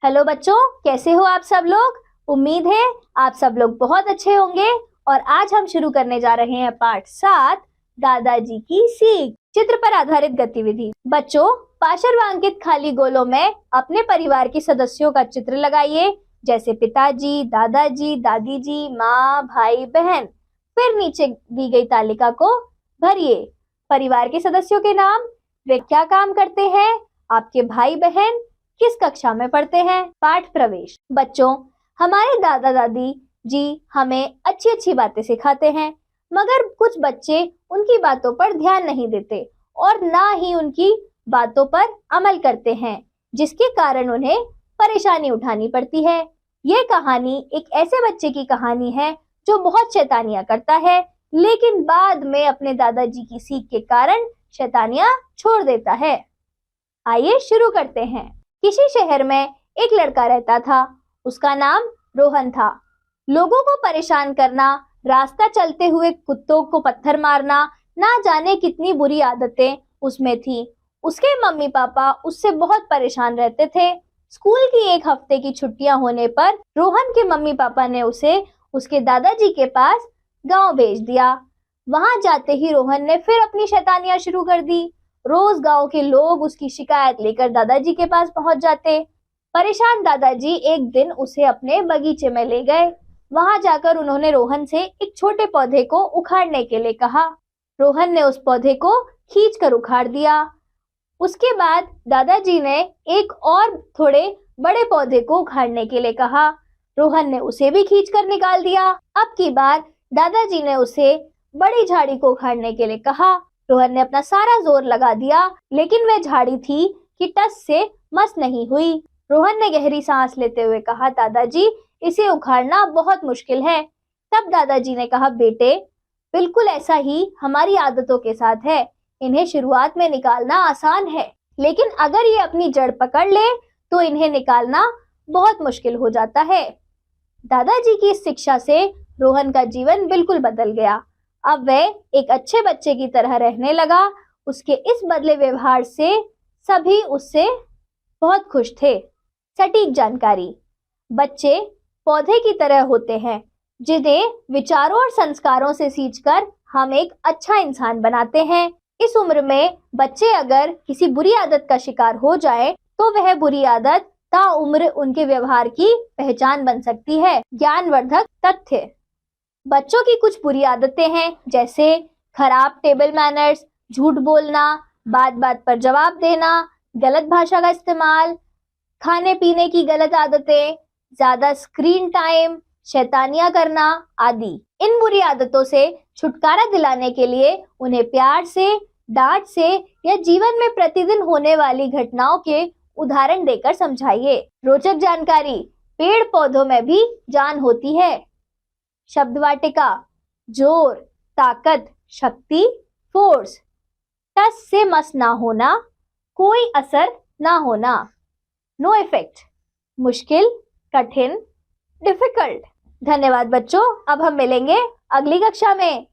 Hello बच्चों, कैसे हो आप सब लोग। उम्मीद है आप सब लोग बहुत अच्छे होंगे। और आज हम शुरू करने जा रहे हैं पाठ 7, दादाजी की सीख, चित्र पर आधारित गतिविधि। बच्चों, पार्श्वांकित खाली गोलों में अपने परिवार के सदस्यों का चित्र लगाइए, जैसे पिताजी, दादाजी, दादी जी, माँ, भाई, बहन। फिर नीचे दी गई तालिका को भरिए। परिवार के सदस्यों के नाम, वे क्या काम करते हैं, आपके भाई बहन किस कक्षा में पढ़ते हैं। पाठ प्रवेश। बच्चों, हमारे दादा दादी जी हमें अच्छी अच्छी बातें सिखाते हैं, मगर कुछ बच्चे उनकी बातों पर ध्यान नहीं देते और ना ही उनकी बातों पर अमल करते हैं, जिसके कारण उन्हें परेशानी उठानी पड़ती है। ये कहानी एक ऐसे बच्चे की कहानी है जो बहुत शैतानियां करता है, लेकिन बाद में अपने दादाजी की सीख के कारण शैतानियां छोड़ देता है। आइए शुरू करते हैं। किसी शहर में एक लड़का रहता था। उसका नाम रोहन था। लोगों को परेशान करना, रास्ता चलते हुए कुत्तों को पत्थर मारना, ना जाने कितनी बुरी आदतें उसमें थी। उसके मम्मी पापा उससे बहुत परेशान रहते थे। स्कूल की एक हफ्ते की छुट्टियां होने पर रोहन के मम्मी पापा ने उसे उसके दादाजी के पास गांव भेज दिया। वहां जाते ही रोहन ने फिर अपनी शैतानियां शुरू कर दी। रोज गांव के लोग उसकी शिकायत लेकर दादाजी के पास पहुंच जाते। परेशान दादाजी एक दिन उसे अपने बगीचे में ले गए। वहां जाकर उन्होंने रोहन से एक छोटे पौधे को उखाड़ने के लिए कहा। रोहन ने उस पौधे को खींचकर उखाड़ दिया। उसके बाद दादाजी ने एक और थोड़े बड़े पौधे को उखाड़ने के लिए कहा। रोहन ने उसे भी खींचकर निकाल दिया। अब की बार दादाजी ने उसे बड़ी झाड़ी को उखाड़ने के लिए कहा। रोहन ने अपना सारा जोर लगा दिया, लेकिन वह झाड़ी थी कि टस से मस नहीं हुई। रोहन ने गहरी सांस लेते हुए कहा, दादाजी, इसे उखाड़ना बहुत मुश्किल है। तब दादाजी ने कहा, बेटे, बिल्कुल ऐसा ही हमारी आदतों के साथ है। इन्हें शुरुआत में निकालना आसान है, लेकिन अगर ये अपनी जड़ पकड़ ले तो इन्हें निकालना बहुत मुश्किल हो जाता है। दादाजी की इस शिक्षा से रोहन का जीवन बिल्कुल बदल गया। अब वह एक अच्छे बच्चे की तरह रहने लगा। उसके इस बदले व्यवहार से सभी उससे बहुत खुश थे। सटीक जानकारी। बच्चे पौधे की तरह होते हैं, जिन्हें विचारों और संस्कारों से सींचकर हम एक अच्छा इंसान बनाते हैं। इस उम्र में बच्चे अगर किसी बुरी आदत का शिकार हो जाए तो वह बुरी आदत ताउम्र उनके व्यवहार की पहचान बन सकती है। ज्ञानवर्धक तथ्य। बच्चों की कुछ बुरी आदतें हैं, जैसे खराब टेबल मैनर्स, झूठ बोलना, बात बात पर जवाब देना, गलत भाषा का इस्तेमाल, खाने पीने की गलत आदतें, ज्यादा स्क्रीन टाइम, शैतानियां करना आदि। इन बुरी आदतों से छुटकारा दिलाने के लिए उन्हें प्यार से, डांट से या जीवन में प्रतिदिन होने वाली घटनाओं के उदाहरण देकर समझाइए। रोचक जानकारी। पेड़ पौधों में भी जान होती है। शब्द वाटिका। जोर, ताकत, शक्ति, फोर्स। टस से मस ना होना, कोई असर ना होना, नो इफेक्ट। मुश्किल, कठिन, डिफिकल्ट। धन्यवाद बच्चों। अब हम मिलेंगे अगली कक्षा में।